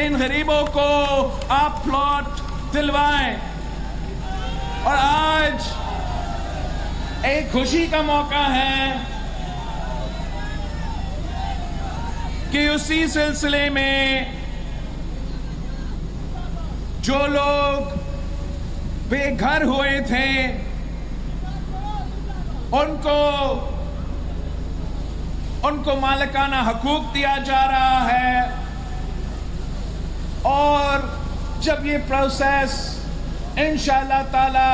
ان غریبوں کو آپ پلاٹ دلوائیں. اور آج ایک خوشی کا موقع ہے کہ اسی سلسلے میں جو لوگ بے گھر ہوئے تھے ان کو مالکانہ حقوق دیا جا رہا ہے. اور جب یہ پروسیس انشاءاللہ تعالی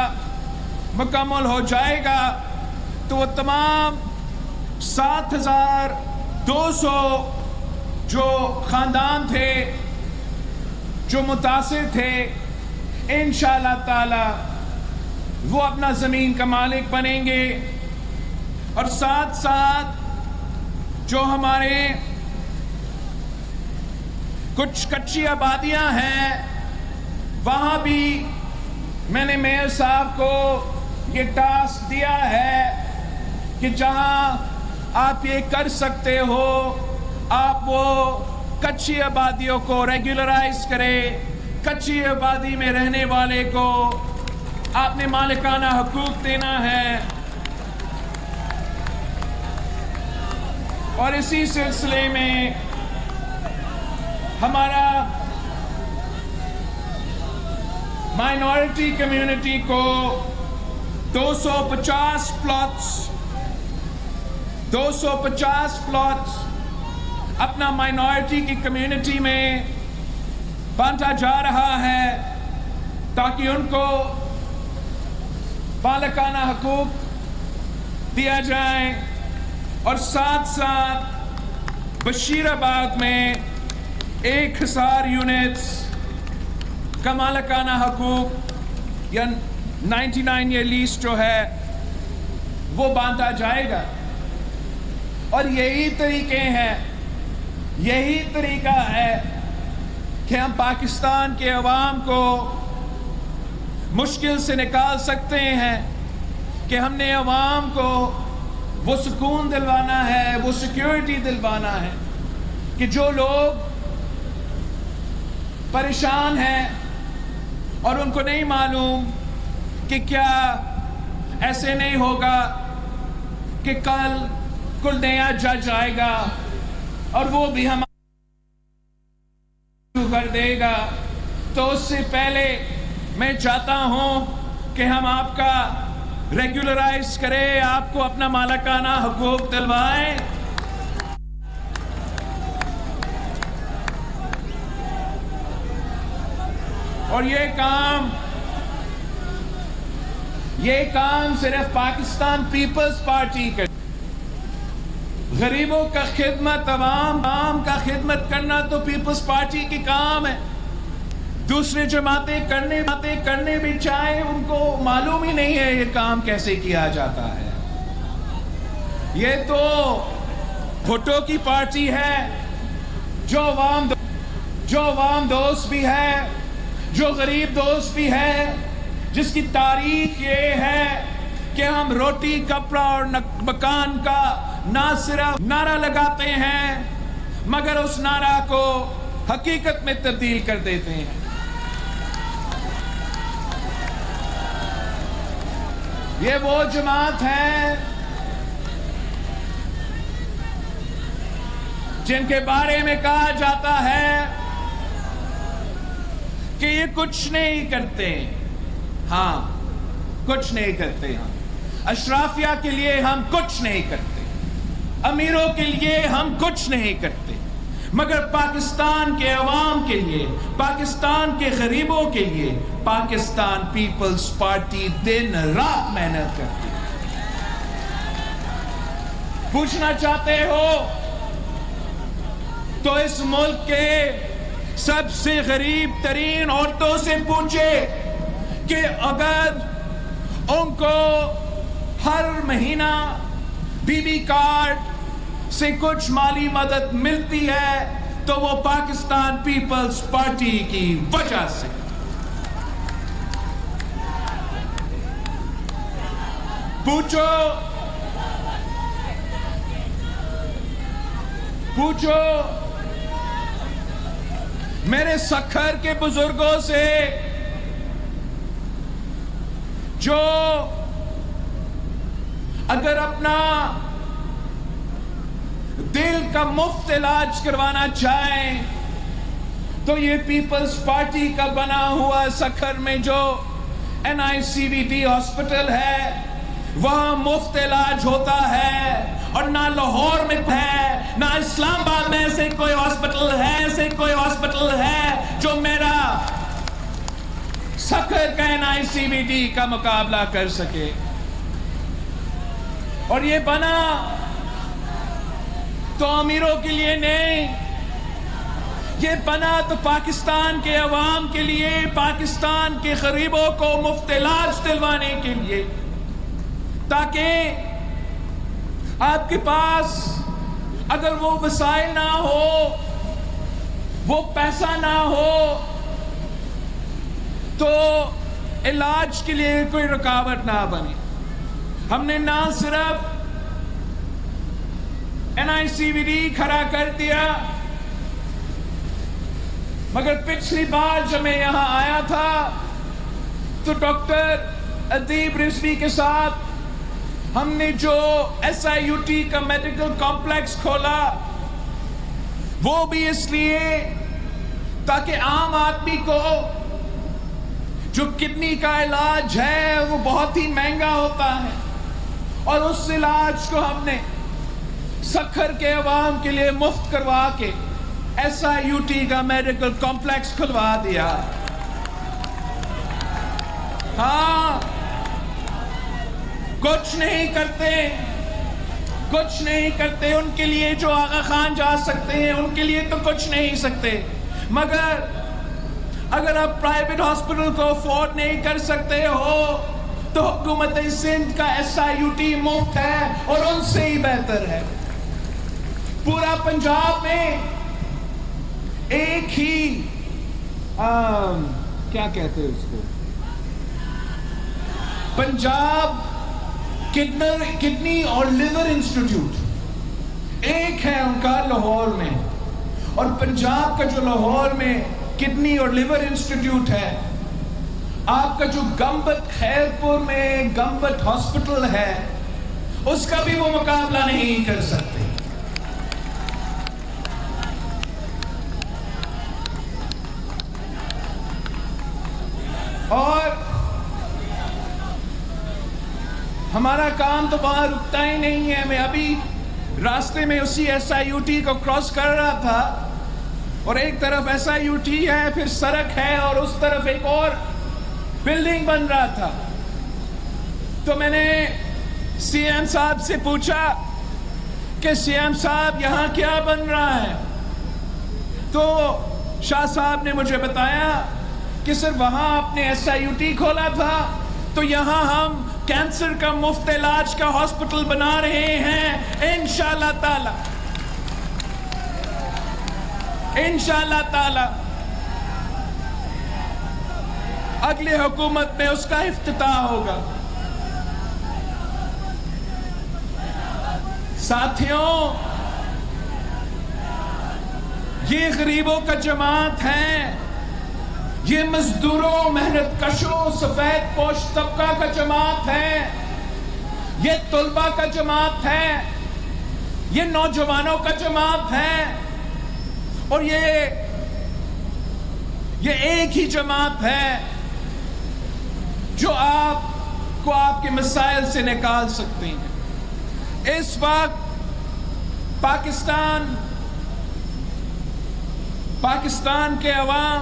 مکمل ہو جائے گا تو وہ تمام 7,200 جو خاندان تھے جو متاثر تھے انشاءاللہ تعالی وہ اپنا زمین کا مالک بنیں گے. اور ساتھ ساتھ جو ہمارے کچھ کچی آبادیاں ہیں وہاں بھی میں نے میئر صاحب کو یہ ٹاسک دیا ہے کہ جہاں آپ یہ کر سکتے ہو آپ وہ کچی آبادیوں کو ریگولرائز کریں. کچی آبادی میں رہنے والے کو آپ نے مالکانہ حقوق دینا ہے. اور اسی سلسلے میں ہمارا مائنورٹی کمیونٹی کو 250 پلاٹس اپنا مائنورٹی کی کمیونٹی میں بانٹا جا رہا ہے تاکہ ان کو مالکانہ حقوق دیا جائے. اور ساتھ ساتھ بشیر آباد میں 1,000 یونٹس کا مالکانہ حقوق یا 99 یہ لیز جو ہے وہ بانٹا جائے گا. اور یہی طریقہ ہے کہ ہم پاکستان کے عوام کو مشکل سے نکال سکتے ہیں کہ ہم نے عوام کو وہ سکون دلوانا ہے, وہ سیکیورٹی دلوانا ہے کہ جو لوگ پریشان ہیں اور ان کو نہیں معلوم کہ کیا ایسے نہیں ہوگا کہ کل کوئی نیا جج آئے گا اور وہ بھی ہم کر دے گا. تو اس سے پہلے میں چاہتا ہوں کہ ہم آپ کا ریگولرائز کریں, آپ کو اپنا مالکانہ حقوق دلوائیں. اور یہ کام صرف پاکستان پیپلز پارٹی کا. غریبوں کا خدمت, عوام کا خدمت کرنا تو پیپلز پارٹی کی کام ہے. دوسرے جماعتیں کرنے بھی چاہے ان کو معلوم ہی نہیں ہے یہ کام کیسے کیا جاتا ہے. یہ تو بھٹو کی پارٹی ہے جو عوام دوست بھی ہے, جو غریب دوست بھی ہے, جس کی تاریخ یہ ہے کہ ہم روٹی, کپڑا اور مکان کا نہ صرف نعرہ لگاتے ہیں مگر اس نعرہ کو حقیقت میں تبدیل کر دیتے ہیں. یہ وہ جماعت ہے جن کے بارے میں کہا جاتا ہے کہ یہ کچھ نہیں کرتے. ہاں, کچھ نہیں کرتے. ہاں, اشرافیہ کے لیے ہم کچھ نہیں کرتے, امیروں کے لیے ہم کچھ نہیں کرتے, مگر پاکستان کے عوام کے لیے, پاکستان کے غریبوں کے لیے پاکستان پیپلز پارٹی دن رات محنت کرتی ہے. پوچھنا چاہتے ہو تو اس ملک کے سب سے غریب ترین عورتوں سے پوچھے کہ اگر ان کو ہر مہینہ بی بی کارڈ سے کچھ مالی مدد ملتی ہے تو وہ پاکستان پیپلز پارٹی کی وجہ سے. پوچھو میرے سکھر کے بزرگوں سے جو اگر اپنا دل کا مفت علاج کروانا چاہیں تو یہ پیپلز پارٹی کا بنا ہوا سکھر میں جو NICVT ہاسپٹل ہے وہاں مفت علاج ہوتا ہے، اور نہ لاہور میں ہے، نہ اسلام آباد میں ایسے کوئی ہاسپٹل ہے جو میرا سکھر کا NICVT کا مقابلہ کر سکے. اور یہ بنا تو امیروں کے لیے نہیں، یہ بنا تو پاکستان کے عوام کے لیے، پاکستان کے غریبوں کو مفت علاج دلوانے کے لیے، تاکہ آپ کے پاس اگر وہ وسائل نہ ہو، وہ پیسہ نہ ہو، تو علاج کے لیے کوئی رکاوٹ نہ بنے. ہم نے نہ صرف NICVT کھڑا کر دیا، مگر پچھلی بار جب میں یہاں آیا تھا تو ڈاکٹر ادیب رضوی کے ساتھ ہم نے جو SIUT کا میڈیکل کمپلیکس کھولا، وہ بھی اس لیے تاکہ عام آدمی کو جو کڈنی کا علاج ہے وہ بہت ہی مہنگا ہوتا ہے، اور اس علاج کو ہم نے سکھر کے عوام کے لیے مفت کروا کے SIUT کا میڈیکل کمپلیکس کھلوا دیا. ہاں، کچھ نہیں کرتے ان کے لیے جو آغا خان جا سکتے ہیں، ان کے لیے تو کچھ نہیں سکتے. مگر اگر آپ پرائیویٹ ہاسپٹل کو افورڈ نہیں کر سکتے ہو تو حکومت سندھ کا SIUT مفت ہے، اور ان سے ہی بہتر ہے. پورا پنجاب میں ایک ہی کیا کہتے ہیں اس کو، پنجاب کڈنی اور لیور انسٹیٹیوٹ ایک ہے ان کا لاہور میں، اور پنجاب کا جو لاہور میں کڈنی اور لیور انسٹیٹیوٹ ہے، آپ کا جو گمبت خیرپور میں گمبت ہاسپٹل ہے، اس کا بھی وہ مقابلہ نہیں کر سکتے. اور ہمارا کام تو وہاں رکتا ہی نہیں ہے. میں ابھی راستے میں اسی SIUT کو کراس کر رہا تھا، اور ایک طرف SIUT ہے، پھر سڑک ہے، اور اس طرف ایک اور بلڈنگ بن رہا تھا. تو میں نے CM صاحب سے پوچھا کہ CM صاحب یہاں کیا بن رہا ہے؟ تو شاہ صاحب نے مجھے بتایا کہ سر وہاں آپ نے SIUT کھولا تھا، تو یہاں ہم کینسر کا مفت علاج کا ہاسپٹل بنا رہے ہیں انشاءاللہ تعالی. اگلے حکومت میں اس کا افتتاح ہوگا. ساتھیوں، یہ غریبوں کا جماعت ہے، یہ مزدوروں، محنت کشوں، سفید پوش طبقہ کا جماعت ہے، یہ طلبہ کا جماعت ہے، یہ نوجوانوں کا جماعت ہے، اور یہ ایک ہی جماعت ہے جو آپ کو آپ کے مسائل سے نکال سکتے ہیں. اس وقت پاکستان کے عوام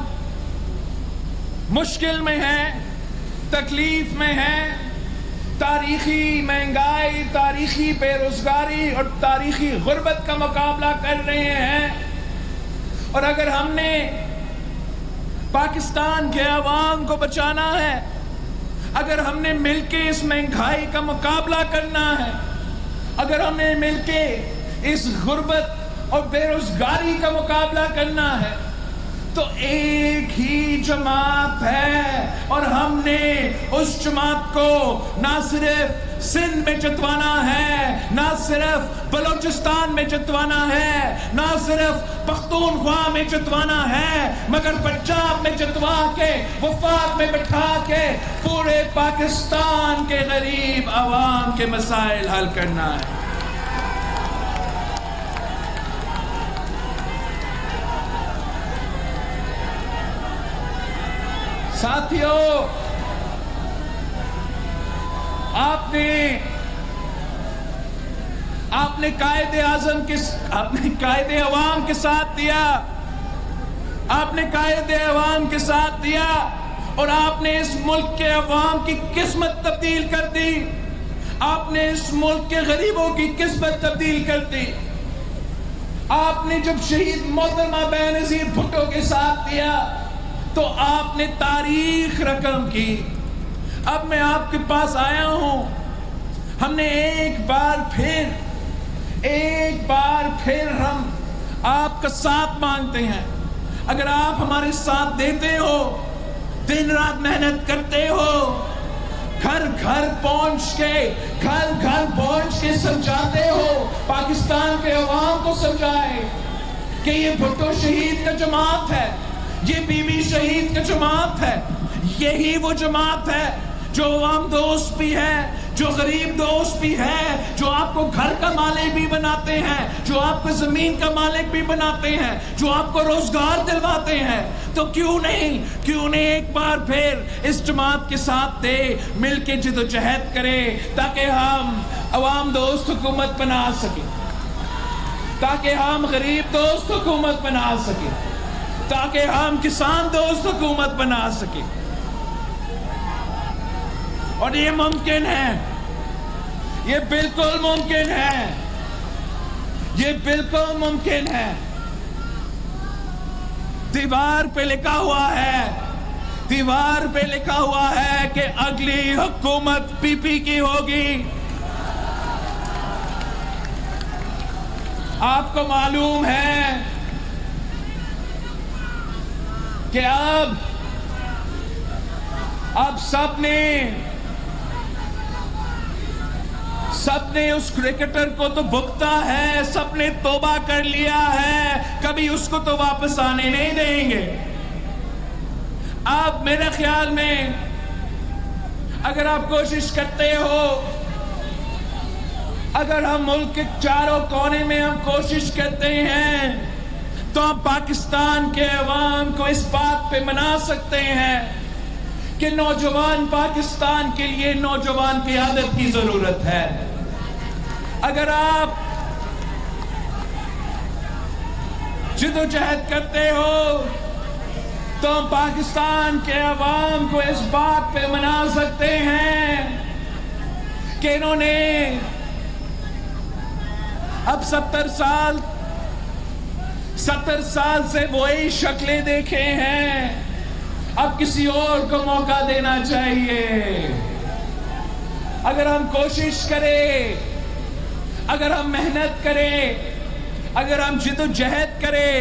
مشکل میں ہے، تکلیف میں ہے، تاریخی مہنگائی، تاریخی بے روزگاری اور تاریخی غربت کا مقابلہ کر رہے ہیں. اور اگر ہم نے پاکستان کے عوام کو بچانا ہے، اگر ہم نے مل کے اس مہنگائی کا مقابلہ کرنا ہے، اگر ہم نے مل کے اس غربت اور بے روزگاری کا مقابلہ کرنا ہے، تو ایک ہی جماعت ہے، اور ہم نے اس جماعت کو نہ صرف سندھ میں جتوانا ہے، نہ صرف بلوچستان میں جتوانا ہے، نہ صرف پختونخوا میں جتوانا ہے، مگر پنجاب میں جتوا کے وفاق میں بٹھا کے پورے پاکستان کے غریب عوام کے مسائل حل کرنا ہے۔ ساتھیو، آپ نے قائد اعظم آپ نے قائد عوام کے ساتھ دیا، آپ نے قائد عوام کے ساتھ دیا، اور آپ نے اس ملک کے عوام کی قسمت تبدیل کر دی، آپ نے اس ملک کے غریبوں کی قسمت تبدیل کر دی۔ آپ نے جب شہید محترمہ بینظیر بھٹو کے ساتھ دیا تو آپ نے تاریخ رقم کی۔ اب میں آپ کے پاس آیا ہوں، ہم نے ایک بار پھر ہم آپ کا ساتھ مانگتے ہیں۔ اگر آپ ہمارے ساتھ دیتے ہو، دن رات محنت کرتے ہو، گھر گھر پہنچ کے سمجھاتے ہو، پاکستان کے عوام کو سمجھائے کہ یہ بھٹو شہید کا جماعت ہے، یہ بی بی شہید کا جماعت ہے، یہی وہ جماعت ہے جو عوام دوست بھی ہے، جو غریب دوست بھی ہے، جو آپ کو گھر کا مالک بھی بناتے ہیں، جو آپ کو زمین کا مالک بھی بناتے ہیں، جو آپ کو روزگار دلواتے ہیں۔ تو کیوں نہیں ایک بار پھر اس جماعت کے ساتھ دے مل کے جدوجہد کرے تاکہ ہم عوام دوست حکومت بنا سکیں، تاکہ ہم غریب دوست حکومت بنا سکیں، تاکہ ہم کسان دوست حکومت بنا سکیں۔ اور یہ ممکن ہے، یہ بالکل ممکن ہے، یہ بالکل ممکن ہے۔ دیوار پہ لکھا ہوا ہے کہ اگلی حکومت پی پی کی ہوگی۔ آپ کو معلوم ہے کہ اب سب نے اس کرکٹر کو تو بھگتا ہے، سب نے توبہ کر لیا ہے، کبھی اس کو تو واپس آنے نہیں دیں گے۔ اب میرے خیال میں اگر آپ کوشش کرتے ہو، اگر ہم ملک کے چاروں کونے میں ہم کوشش کرتے ہیں تو ہم پاکستان کے عوام کو اس بات پہ منا سکتے ہیں کہ نوجوان پاکستان کے لیے نوجوان قیادت کی ضرورت ہے۔ اگر آپ جدوجہد کرتے ہو تو ہم پاکستان کے عوام کو اس بات پہ منا سکتے ہیں کہ انہوں نے اب 70 سال سے وہی شکلیں دیکھے ہیں، اب کسی اور کو موقع دینا چاہیے۔ اگر ہم کوشش کریں، اگر ہم محنت کریں، اگر ہم جدوجہد کریں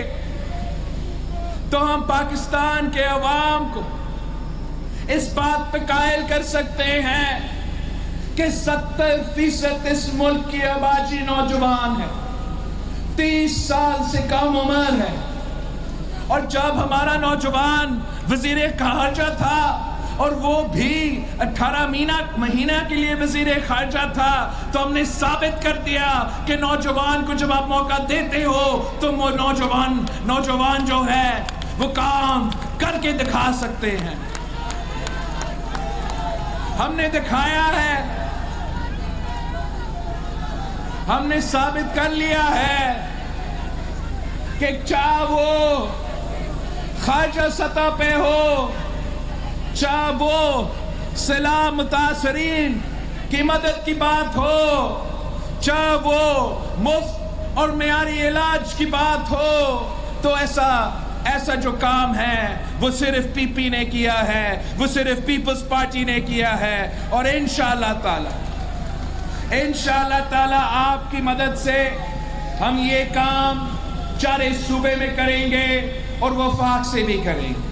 تو ہم پاکستان کے عوام کو اس بات پہ قائل کر سکتے ہیں کہ 70% اس ملک کی آبادی نوجوان ہے، 30 سال سے کم عمر ہے۔ اور جب ہمارا نوجوان وزیر خارجہ تھا، اور وہ بھی 18 مہینہ کے لیے وزیر خارجہ تھا، تو ہم نے ثابت کر دیا کہ نوجوان کو جب آپ موقع دیتے ہو تو وہ نوجوان جو ہے وہ کام کر کے دکھا سکتے ہیں۔ ہم نے دکھایا ہے، ہم نے ثابت کر لیا ہے کہ چاہے وہ خارجہ سطح پہ ہو، چاہے وہ سیلاب متاثرین کی مدد کی بات ہو، چاہے وہ مفت اور معیاری علاج کی بات ہو، تو ایسا جو کام ہے وہ صرف پی پی نے کیا ہے، وہ صرف پیپلز پارٹی نے کیا ہے۔ اور انشاءاللہ تعالی آپ کی مدد سے ہم یہ کام چارے صوبے میں کریں گے اور وفاق سے بھی کریں گے۔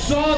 100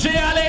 JLA